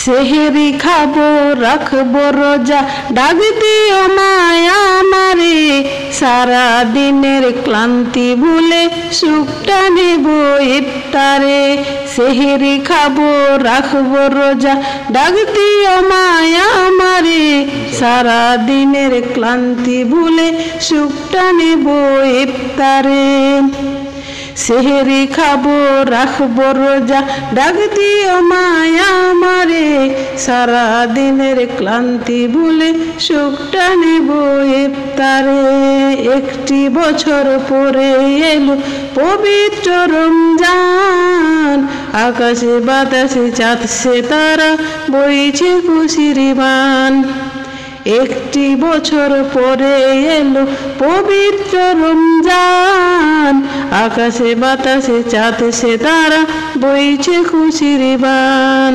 সেহেরি খাবো রাখবো রোজা, ডাক দিও মায়া আমারে, সারা দিনের ক্লান্তি ভুলে সুখটা নেব ইফতারে। সেহেরি খাবো রাখবো রোজা, ডাক দিও মায়া আমারে, সারা দিনের ক্লান্তি ভুলে সুখটা নেব ইফতারে। সেহেরি খাবো রাখবো রোজা, ডাক দিও মায়া আমারে, সারা দিনের ক্লান্তি ভুলে সুখটা নেব ইফতারে। একটি বছর পরে এলো পবিত্র রমজান, আকাশে বাতাসে চাঁদ সিতারা বইছে খুশির বান। একটি বছর পরে এলো পবিত্র রমজান, আকাশে বাতাসে চাঁদ সিতারা বইছে খুশির বান।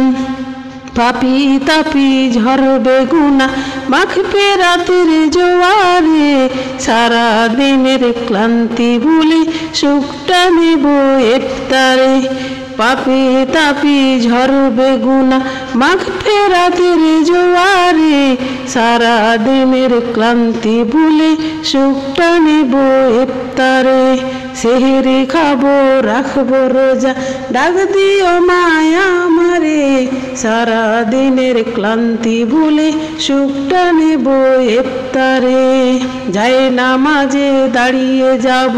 পাপি তাপি ঝরবে গুনাহ মাগফিরাতের জোয়ারে, সারা দিনের ক্লান্তি ভুলে সুখটা নেব ইফতারে। পাপি তাপি ঝরবে গুনাহ মাগফিরাতের জোয়ারে, সারা দিনের ক্লান্তি ভুলে সুখটা নেব ইফতারে। সেহেরি খাবো রাখবো রোজা, ডাক দিও মায়া আমারে, সারা দিনের ক্লান্তি ভুলে সুখটা নেব ইফতারে। যায় নামাজে দাঁড়িয়ে যাব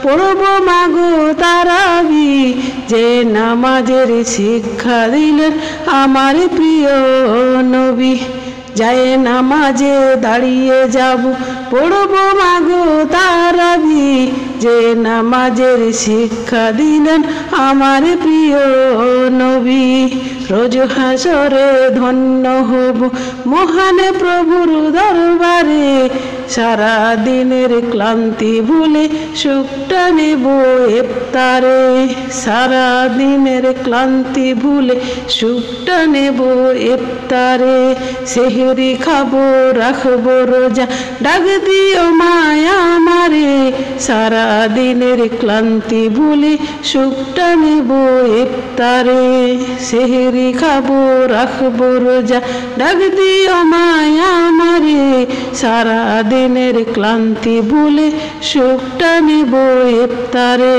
পড়ব মাগো তারাবি, যে নামাজের শিক্ষা দিলেন আমার প্রিয় নবী। যায় নামাজে দাঁড়িয়ে যাব পড়ব মাগো তারাবি, যে নামাজের শিক্ষা দিলেন আমার প্রিয় নবী। রোজ হাসরে ধন্য হব মহান প্রভুর দরবারে, সারা দিনের ক্লান্তি ভুলে সুখটা নেব ইফতারে। সারা দিনের ক্লান্তি ভুলে সুখটা নেব ইফতারে। সেহেরি খাবো রাখবো রোজা, ডাক দিও মায়া আমারে, সারা দিনের ক্লান্তি ভুলে সুখটা নেব ইফতারে। সেহেরি খাবো রাখবো রোজা, ডাক দিও মায়া আমারে, সারা দিনের ক্লান্তি ভুলে সুখটা নেব ইফতারে।